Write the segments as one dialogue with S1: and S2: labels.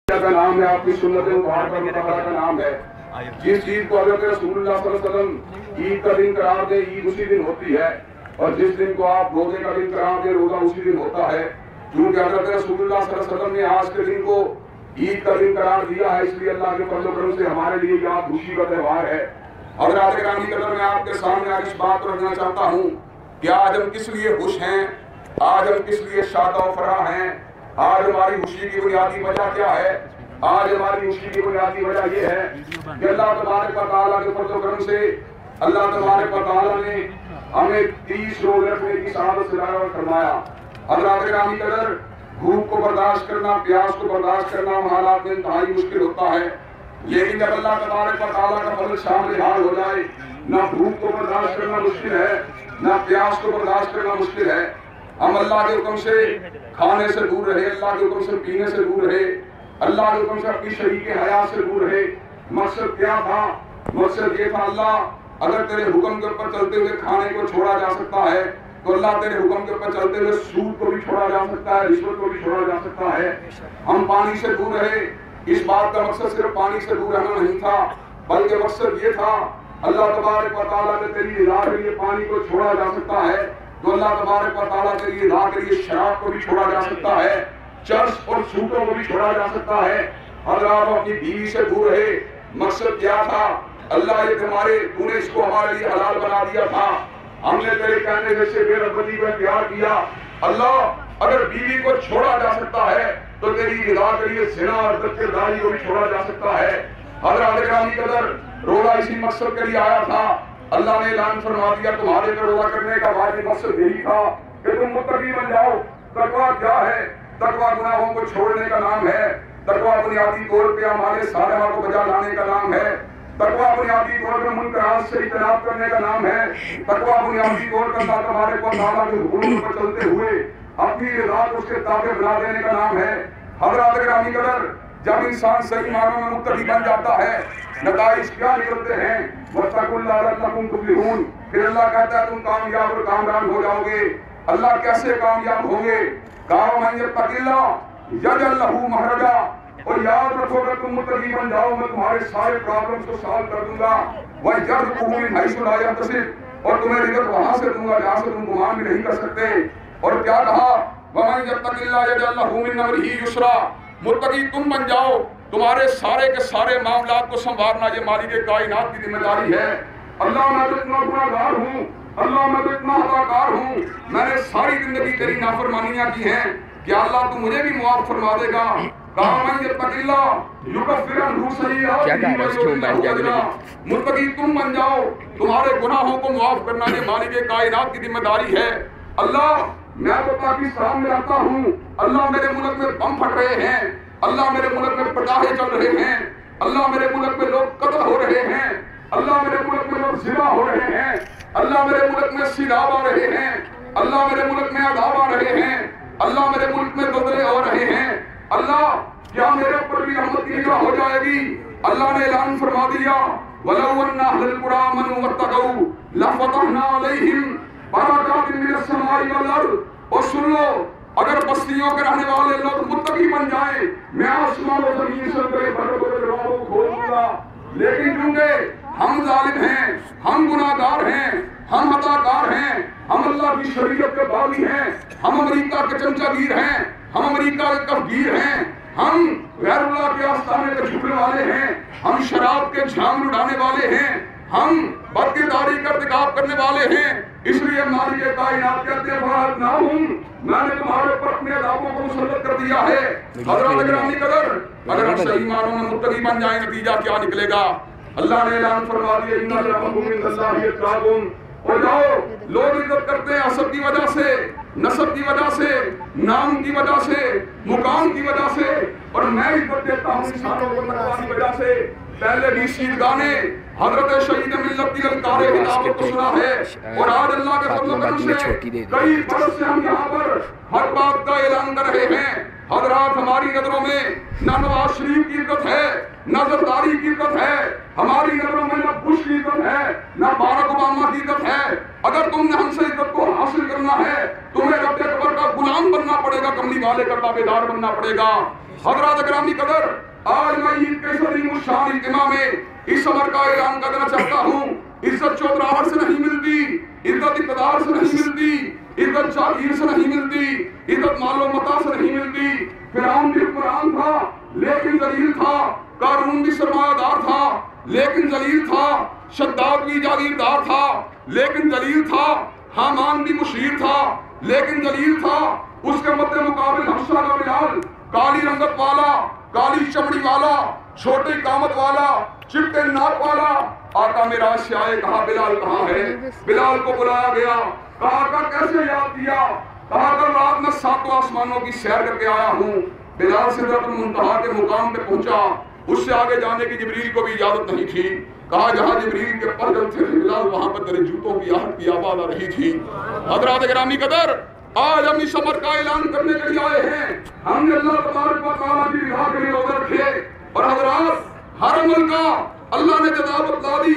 S1: का नाम है, आपकी सुन्नत मुबारक का नाम है। जिस चीज को हज़रत रसूलुल्लाह सल्लल्लाहु अलैहि वसल्लम ईद का दिन करार दे, ईद उसी दिन होती है। और जिस दिन को आप रोजे का दिन करार दे, रोजा उसी दिन होता है। क्योंकि हज़रत रसूलुल्लाह सल्लल्लाहु अलैहि वसल्लम ने आज के दिन को ईद का दिन करार दिया है, इसलिए अल्लाह के फज़ल व करम से हमारे लिए यह खुशी का त्यौहार है। और आज ग्रामी कदर मैं आपके सामने आज इस बात को रखना चाहता हूँ कि आज हम किस लिए खुश हैं, आज हम किस लिए शादा फराह हैं। आज हमारी खुशी की बुनियादी वजह क्या है? आज हमारी खुशी की बुनियादी वजह यह है कि अल्लाह तबारक व तआला के फज़ल व करम से अल्लाह तबारक व तआला ने हमें 30 रोज़ रखने की सआदत से फरमाया। हज़रात ग्रामी कदर, भूख को बर्दाश्त करना, प्यास को बर्दाश्त करना हालात में इंतहाई मुश्किल होता है। लेकिन जब अल्लाह तबारक व तआला का फज़ल शामिल हाल हो जाए, ना भूख को बर्दाश्त करना मुश्किल है, ना प्यास को बर्दाश्त करना मुश्किल है। हम अल्लाह के हुक्म से खाने से दूर रहे, अल्लाह के हुक्म से पीने से दूर रहे, अल्लाह के हुक्म से अपनी शरीक हयात से दूर रहे। मकसद क्या था? मकसद ये था, अल्लाह अगर तेरे हुक्म के ऊपर चलते हुए खाने को छोड़ा जा सकता है तो अल्लाह तेरे हुक्म के ऊपर चलते हुए सूद को भी छोड़ा जा सकता है, रिश्वत को भी छोड़ा जा सकता है। हम पानी से दूर रहे, इस बात का मकसद सिर्फ पानी से दूर रहना नहीं था, बल्कि मकसद ये था अल्लाह तबारक व तआला ने तेरी रज़ा के लिए पानी को छोड़ा जा सकता है तो अल्लाह तबारक व तआला के लिए रज़ा के लिए शराब को भी छोड़ा जा सकता है, चर्च और सूटों को भी छोड़ा जा सकता है। अगर आप अपनी बीवी से दूर रहे, मकसद क्या था? अल्लाह ये तुम्हारे तूने इसको हमारे लिए हलाल बना दिया था, हमने तेरे कहने से बेरगबती में प्यार किया। अल्लाह अगर बीवी को छोड़ा जा सकता है तो तेरी रज़ा के लिए ज़िना और दस्तरदारी को भी छोड़ा जा सकता है। हज़रात ग्रामी कदर, रोजा इसी मकसद के लिए आया था। अल्लाह ने ऐलान फरमा दिया, तुम्हारे पर रोजा करने का वाजिब मकसद यही था कि तुम मुत्तकी बन जाओ। तकवा क्या है? तकवा गुनाहों को छोड़ने का नाम है। तकवा बुनियादी तौर पे हमारे सालिहा को बजा लाने का नाम है। तकवा बुनियादी तौर पर मुनकरात से इज्तनाब करने का नाम है। तकवा बुनियादी तौर पर अल्लाह तबारक व तआला के हुक्म पर चलते हुए अपनी रज़ा को उसके ताबे बना देने का नाम है। हज़रात ग्रामी कदर, जब इंसान सही मानों में मुत्तकी बन जाता है, नताइज क्या निकलते हैं? वत्तकुल्लाह लअल्लकुम तुफ्लिहून। फिर अल्लाह कहता है तुम कामयाब और कामरान हो जाओगे। अल्लाह कैसे कामयाब होंगे? मन यत्तकिल्लाह यजअल लहू महरजा। और याद रखो, अगर तुम मुत्तकी बन जाओ, मैं तुम्हारे सारे प्रॉब्लम्स को सॉल्व कर दूंगा। वह यरज़ुक़हू मिन हैसु ला यहतसिब, और तुम्हें रिज़्क़ वहां से दूंगा जहां से तुम गुमान भी नहीं कर सकते। और क्या कहा? वमन यत्तकिल्लाह यजअल लहू मिन अमरिही युसरा। मुत्तकी तुम बन जाओ, तुम्हारे सारे के सारे मामलात को संवारना ये मालिक कायनात की जिम्मेदारी है। अल्लाह मैं तो इतना गुनाहगार हूँ, अल्लाह मैं तो इतना हताकार हूँ, मैंने सारी जिंदगी तेरी नाफरमानियां की हैं, क्या अल्लाह तू मुझे भी मुआफ फरमा देगा? मुत्तकी तुम बन जाओ, तुम्हारे गुनाहों को मुआफ करना ये मालिक कायनात की जिम्मेदारी है। अल्लाह मैं तो पाकिस्तान में रहता हूँ, अल्लाह मेरे मुल्क में बम फट रहे हैं, अल्लाह मेरे मुल्क में पटाखे चल रहे हैं, अल्लाह मेरे मुल्क में लोग कत्ल हो रहे हैं, अल्लाह मेरे मुल्क में लोग ज़िना हो रहे हैं, अल्लाह मेरे मुल्क में सिलाब आ रहे हैं, अल्लाह मेरे मुल्क में अदाब आ रहे हैं, अल्लाह मेरे मुल्क में दलदले हो रहे हैं। अल्लाह क्या मेरे ऊपर भी रहमत की निगाह हो जाएगी? अल्लाह ने ऐलान फरमा दिया, वलौ अन्ना अहलल कुरा आमनू वत्तक़ौ लफ़तहना अलैहिम बरकातिन मिनस समाई वल अर्द। और सुन लो, अगर बस्तियों के रहने वाले लोग मुत्तकी बन जाए, मैं आसमान और ज़मीन से तेरे बरकतों के दरवाज़ों को खोल दूंगा। लेकिन क्योंकि हम जालिम हैं, हम गुनाहगार हैं, हम हताकार हैं, हम अल्लाह की शरीयत के बागी हैं, हम अमेरिका के चमचागीर हैं, हम अमेरिका के कफगीर हैं, हम गैरुल्लाह के आस्थाने पे झुकने वाले हैं, हम शराब के झांग उड़ाने वाले हैं, हम बदकिरदारी का इर्तिकाब करने वाले हैं। इसलिए मालिक कायनात कहते हैं ना हूँ, मैंने तुम्हारे ऊपर अपने अज़ाबों को मुसल्लत कर दिया है। हज़रात ग्रामी कदर, अगर हम सही मानों में मुत्तकी बन जाए, नतीजा क्या निकलेगा? अल्लाह ने ऐलान फरमा दिया, इन्ना लकुम मिनल्लाहि इत्ताक़ून। और जाओ, लोग इज्जत करते हैं हसब की वजह से, नसब की वजह से, नाम की वजह से, मुकाम की वजह से, और मैं इज्जत देता हूँ इंसानों को तकवा की वजह से। पहले भी शीरगाह ने हजरत शहीद मिल्लत की अलकारे किताब को सुना है, और आज अल्लाह के फज़ल व करम से कई बरस से हम यहाँ पर हर बात का ऐलान कर रहे हैं। हज़रात, हमारी नजरों में न नवाज शरीफ की इज्जत है, न जरदारी की इज्जत है, हमारी नजरों में न बुश की इज्जत है, न बारक ओबामा की इज्जत है। अगर तुमने हमसे इज्जत को हासिल करना है, तुम्हें रब अकबर का गुलाम बनना पड़ेगा, कमली वाले का ताबेदार बनना पड़ेगा। हज़रात गिरामी कदर, आज मैं ईद के सदी शान इज्तिमा में इस अमर का ऐलान करना चाहता हूँ। इज्जत चौधराहट से नहीं मिलती, इज्जत इक़्तिदार से नहीं मिलती, इज्जत जागीर से नहीं मिलती, इज्जत मालो मता से नहीं मिलती। फिरौन भी हुक्मरान था लेकिन जलील था, कारून भी सरमायादार था लेकिन जलील था, शद्दाद भी जागीरदार था लेकिन जलील था, हामान भी मुशीर था लेकिन जलील था। उसके मद्दे मुकाबिल हफ्सा का बिलाल, काली रंगत वाला, काली चमड़ी वाला, छोटी कामत वाला, चिट्टे नाक वाला, आका मेरा से आए, कहा बिलाल कहाँ है? बिलाल को बुलाया गया, कहा का कैसे याद किया? कहा कर रात में 7 आसमानों की सैर करके आया हूँ। बिलाल सिदरतुल मुंतहा के मुकाम पे पहुंचा, उससे आगे जाने की जिब्रील को भी इजाजत नहीं थी। कहा जहां जिब्रील के पर थे बिलाल वहां पर तेरे जूतों की आहट की आवाज आ रही थी। हज़रात गिरामी कदर, आज हम इस अमर का ऐलान करने के लिए आए हैं। हमने अल्लाह तबारक व तआला की रिज़ा के लिए रोज़े रखे और हज़रात हर अमल का अल्लाह ने जज़ा बतला दी।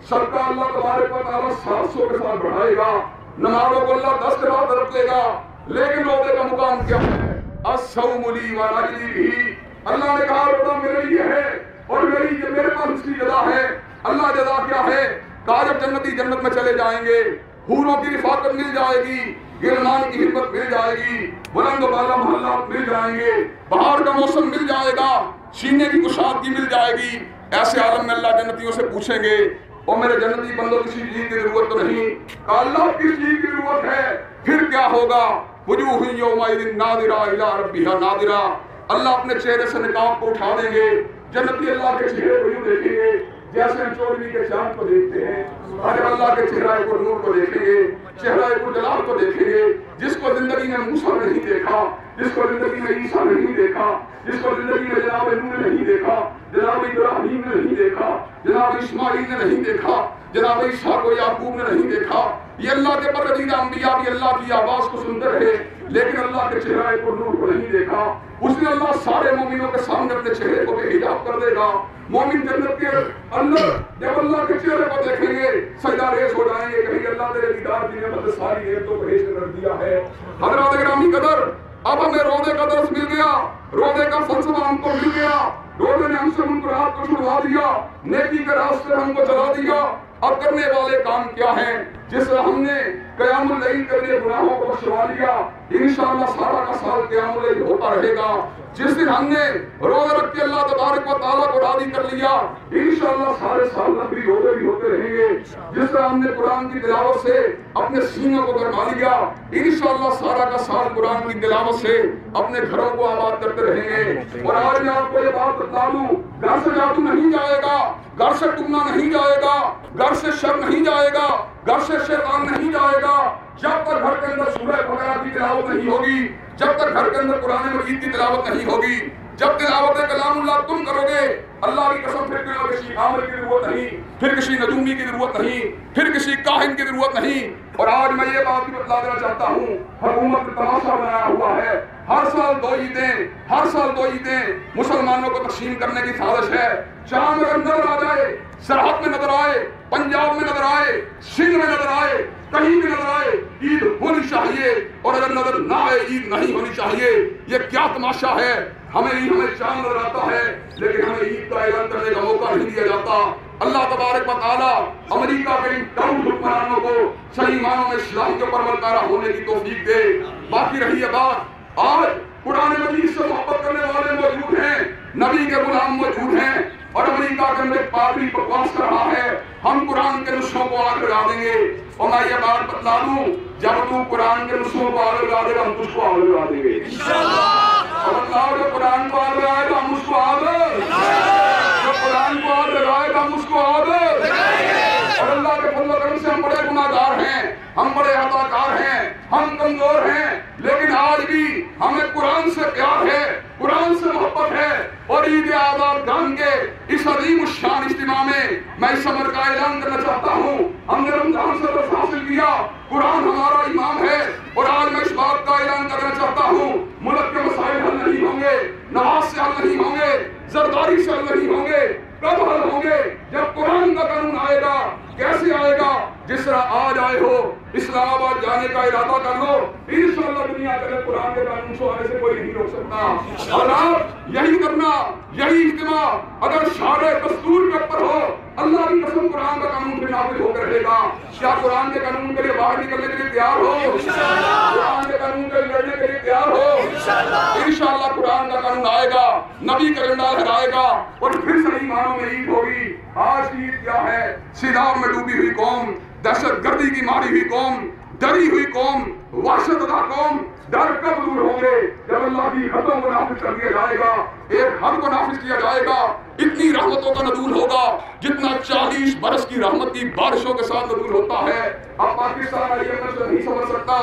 S1: सबका अल्लाह तबारक व तआला 700 के साथ बढ़ाएगा। नमाज़ों को अल्लाह 10 के बाद रख देगा, लेकिन रोज़े का मुकाम क्या है? अस्सौमु ली व अजरी। अल्लाह ने कहा रोज़ा मेरे लिए है और मेरे पास इसकी जज़ा है। अल्लाह जज़ा क्या है? कहा जब जन्नती जन्नत में चले जाएंगे, हूरों की रिफाकत मिल जाएगी, गिरमान की हिम्मत मिल जाएगी, बुलंद वाला मोहल्ला मिल जाएंगे, बाहर का मौसम मिल जाएगा, सीने की कुशादगी मिल जाएगी। ऐसे आलम में अल्लाह जन्नतियों से पूछेंगे, और मेरे जन्नती बंदों किसी चीज की जरूरत तो नहीं? अल्लाह किस चीज की जरूरत है? फिर क्या होगा? वजूह यौमइज़िन नादिरा इला रब्बिहा नादिरा। अल्लाह अपने चेहरे से निकाब को उठा देंगे। जन्नती अल्लाह के चेहरे को यूं देखेंगे जैसे हम चौदहवीं के चांद को देखते हैं। अगर अल्लाह के चेहरा को नूर को देखेंगे, चेहरा को जलाल को देखेंगे, जिसको जिंदगी में मूसा नहीं देखा, जिसको जिंदगी में ईसा नहीं देखा, जिसको जिंदगी में जनाब नूह ने नहीं देखा, जनाब इब्राहीम ने नहीं देखा, जनाब इस्माइल ने नहीं देखा, जनाब ईसा को याकूब ने नहीं देखा। ये अल्लाह के पसंदीदा अंबिया भी अल्लाह की आवाज को सुनते रहे, लेकिन अल्लाह के चेहरे को नूर को नहीं देखा। उसने अल्लाह सारे मोमिनों के सामने अपने चेहरे को बेहिजाब कर देगा। मोमिन जन्नत के अंदर जब अल्लाह के चेहरे को देखेंगे, सजदा रेस हो जाएंगे, कहेंगे अल्लाह तेरे दीदार की नेमत सारी नेमतों को पेश कर दिया है। हज़रात गिरामी कदर, अब हमें रोज़े का दर्स मिल गया, रोज़े का फलसफा हमको मिल गया। रोज़े ने हमसे मुनकरात को छुड़वा दिया, नेकी के रास्ते हमको चला दिया। अब करने वाले काम क्या हैं? जिससे हमने क़यामुल लैल के लिए गुनाहों को बख्शवा लिया, इंशाअल्लाह सारा का साल क़यामुल लैल होता रहेगा। जिस दिन हमने रोज़े रख के अल्लाह तबारक व तआला को राज़ी कर लिया, इंशाअल्लाह सारे साल नफली रोज़े भी होते रहेंगे। जिस तरह हमने कुरान की तिलावत से अपने सीनों को गरमा लिया, इंशाअल्लाह सारा का साल कुरान की तिलावत से अपने घरों को आबाद करते रहेंगे। और आज मैं आपको ये बात बता दूं, घर से जादू नहीं जाएगा, घर से टूना नहीं जाएगा, घर से शर नहीं जाएगा, घर से शैतान नहीं जाएगा, जब तक घर के अंदर सूरह बकरा की तिलावत नहीं होगी, जब तक घर के अंदर कुरान मजीद की तिलावत नहीं होगी। जब तिलावत कलामुल्लाह तुम करोगे, अल्लाह की कसम फिर किसी आमिर की जरूरत नहीं, फिर किसी नजूमी की जरूरत नहीं, फिर किसी काहिन की जरूरत नहीं। और आज मैं ये बात भी बतला देना चाहता हूँ, हुकूमत ने तमाशा बनाया हुआ है। हर साल दो ईदें मुसलमानों को तकसीम करने की साजिश है। चांद अगर नजर आ जाए, सरहद में नजर आए, पंजाब में नजर आए, सिंध में नजर आए, कहीं भी नजर आए, ईद होनी चाहिए। और अगर नजर ना आए, ईद नहीं होनी चाहिए। ये क्या तमाशा है? हमें चांद नजर आता है, लेकिन हमें ईद का ऐलान करने का मौका नहीं दिया जाता। अल्लाह तबारक व तआला अमेरिका के इन कौम हुक्मरानों को सही मानों में इस्लाम के ऊपर मलकारा होने की तौफीक दे। बाकी रही है बात, आज कुरान मजीद से मोहब्बत करने वाले मौजूद हैं, नबी के गुलाम मौजूद हैं, और अमेरिका के अंदर पादरी बकवास कर रहा है हम कुरान के नुस्खों को आग लगा देंगे। और मैं ये बात बतला दूं, जब तू कुरान के नुस्खों को आग लगा देगा, हम तुझको आग लगा देंगे इंशाअल्लाह। और अल्लाह जो कुरान को आग लगाएगा, हम उसको आग, जो कुरान को आग लगाएगा, हम उसको आग। और अल्लाह के फज़ल व करम से हम बड़े गुनाहगार हैं, हम बड़े हताकार हैं, हम कमजोर हैं, लेकिन आज भी हमें कुरान से प्यार है, कुरान से मोहब्बत है। और ईद आज़ाद खान के इस अजीम शान इज्तिमा में मैं इस अमर का ऐलान करना चाहता हूँ। हमने रमजान से दर्स हासिल किया, कुरान हमारा इमाम है। और आज मैं इस बात का ऐलान करना चाहता हूँ, मुल्क के मसाइल हल नहीं होंगे, नमाज से हल नहीं होंगे, जरदारी से हल नहीं होंगे। कब हल होंगे? जब कुरान का कानून आएगा। कैसे आएगा? जिस तरह आज आए हो इस्लामाबाद जाने का इरादा कर लो, इंशाअल्लाह दुनिया के कुरान के कानून से आने से कोई नहीं रोक सकता। और आप यही करना, यही इज्तिमा अगर शारे दस्तूर के ऊपर हो, अल्लाह की कसम कुरान का कानून भी नाफिज होकर रहेगा। क्या कुरान के कानून के लिए बाहर निकलने के लिए तैयार हो? कुरान के कानून के लिए लड़ने के लिए तैयार हो? इंशाअल्लाह कुरान का कानून आएगा, नबी का झंडा लहराएगा और फिर सही मानों में ईद होगी। आज की ईद क्या है? सिलाव में डूबी हुई कौम, दहशतगर्दी की मारी हुई कौम, डरी हुई कौम, वहशतदा कौम। डर कब दूर होंगे? जब अल्लाह की हदों को नाफिज कर दिया जाएगा, एक हद को नाफिज किया जाएगा। इतनी रहमतों का नज़ूल होगा जितना 40 बरस की रहमत की बारिशों के साथ नज़ूल होता है। अब पाकिस्तान IMF से नहीं समझ सकता,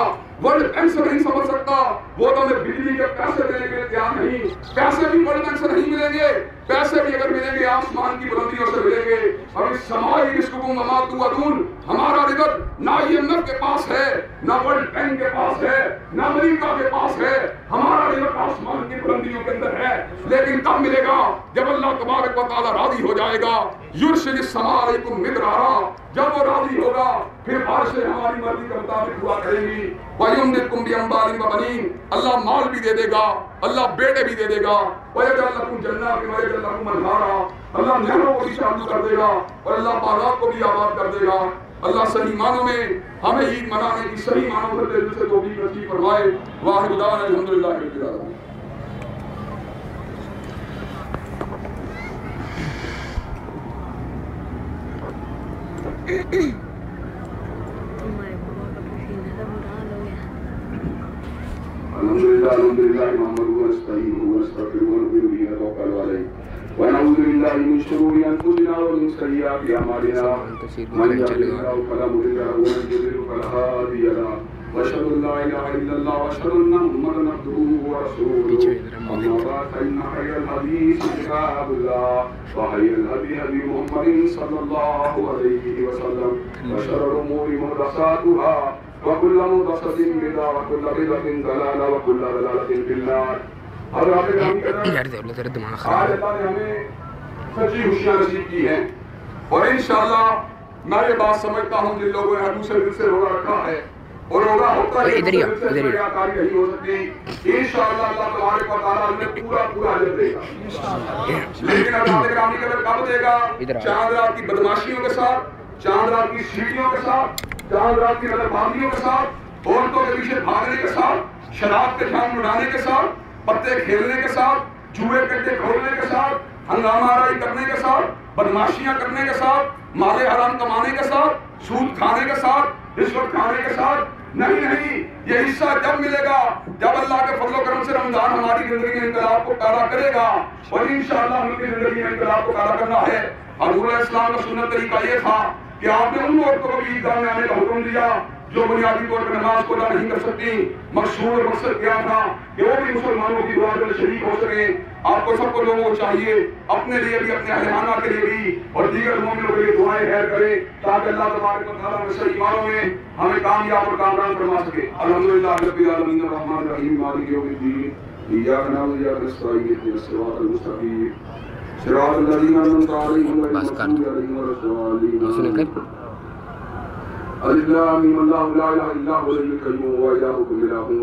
S1: वर्ल्ड बैंक से नहीं समझ सकता, वो तो हमें बिजली के पैसे देने के लिए तैयार नहीं। पैसे भी वर्ल्ड बैंक से नहीं मिलेंगे, पैसे भी अगर मिलेंगे आसमान की बुलंदियों से मिलेंगे। और इस समाई रिस्कुम ममातु अदून, हमारा रिजल्ट ना IMF के पास है, ना वर्ल्ड बैंक के पास है, ना अमेरिका के पास है। हमारा रिजल्ट आसमान की बुलंदियों के अंदर है। लेकिन कब मिलेगा? जब अल्लाह तबारक व तआला राजी हो जाएगा। युर्शिल समाअलैकुम मिदरारा, जब वो राजी होगा फिर बारिशें हमारी मर्जी के मुताबिक हुआ करेंगी। वयुमदिकुम बिअम्वालिन व बनीन, अल्लाह माल भी दे देगा, अल्लाह बेटे भी दे देगा। वयजअल लकुम जन्नातिन वयजअल लकुम अनहारा, अल्लाह नहरों को भी चालू कर देगा और अल्लाह बागात को भी आबाद कर देगा। अल्लाह सही मानों में हमें ईद मनाने की सही मानों में दिल से तौफीक नसीब फरमाए। वाहिद दाना अल्हम्दुलिल्लाहि रब्बिल आलमीन। अल्हम्दुलिल्लाह नहमदुहु व नस्तईनुहु व नस्तगफिरुहु व नु'मिनु बिही व नतवक्कलु अलैहि व नऊज़ु बिल्लाहि मिन शुरूरि अनफुसिना व मिन सय्यिआति अमालिना। मन यहदिहिल्लाहु फला मुदिल्ल लहु व मन युद्लिल फला हादिय लहु। व अशहदु अन ला इलाहा इल्लल्लाह व अशहदु अन्ना मुहम्मदन अब्दुहु व रसूलुहु। अम्मा बअद फइन्ना खैरल हदीस किताबुल्लाह व खैरल हदी हदी मुहम्मदिन सल्लल्लाहु अलैहि व सल्लम व शर्रुल उमूरि मुहदसातुहा वकुल्ल मुहदसतिन बिदअह वकुल्ल बिदअतिन दलाला वकुल्ल दलालतिन फिन्नार। और आज अल्लाह ने हमें सच्ची खुशियां नसीब की हैं और इंशाअल्लाह मैं ये बात समझता हूँ जिन लोगों ने दूसरे दिल से रोजा रखा है और रोजा होता है इधर नहीं हो सकती। इंशाअल्लाह अल्लाह तबारक व तआला हमें पूरा अजर देगा। लेकिन अल्लाह ग्रामी कदर कब देगा? चांद रात की बदमाशियों के साथ, चांद रात की सीढ़ियों के साथ, चांद रात की नजरबाजियों के साथ, औरतों के पीछे भागने के साथ, शराब के जाम उड़ाने के साथ, पत्ते खेलने के साथ, जुए कट्टे खोलने के साथ, हंगामाराई करने के साथ, बदमाशियां करने के साथ, माले हराम कमाने के साथ, सूद खाने के साथ, रिश्वत खाने के साथ। नहीं, ये हिस्सा जब मिलेगा जब अल्लाह के फजल व करम से रमजान हमारी जिंदगी में इंकलाब को पैदा करेगा। और इंशाअल्लाह उनकी जिंदगी में इंकलाब को पैदा करना है। हज़ूर इस्लाम का सुन्नत तरीका ये था कि आपने उन औरतों को भी ईदगाह में आने का हुक्म दिया जो बुनियादी तौर पर नमाज को अदा नहीं कर सकती। मशहूर मकसद क्या था कि वो भी मुसलमानों की दुआ में शरीक हो सके। आपको सबको लोगों को चाहिए अपने लिए भी, अपने अहलियाना के लिए भी और दीगर मोमिनों के लिए दुआएं खैर करें ताकि अल्लाह तबारक व तआला सही मानों में हमें कामयाब और कामरान फरमा सके। अल्हम्दुलिल्लाह रब्बिल आलमीन अर्रहमानिर रहीम मालिकि यौमिद्दीन इय्याका नअबुदु व इय्याका नस्तईन इहदिनस सिरातल मुस्तकीम सिरातल लज़ीना अनअमता अलैहिम गैरिल मग़दूबि अलैहिम वलद्दाल्लीन। अल्लाह ला इलाहा इल्ला हुवल हय्युल क़य्यूम व इलाहुकुम इलाहुन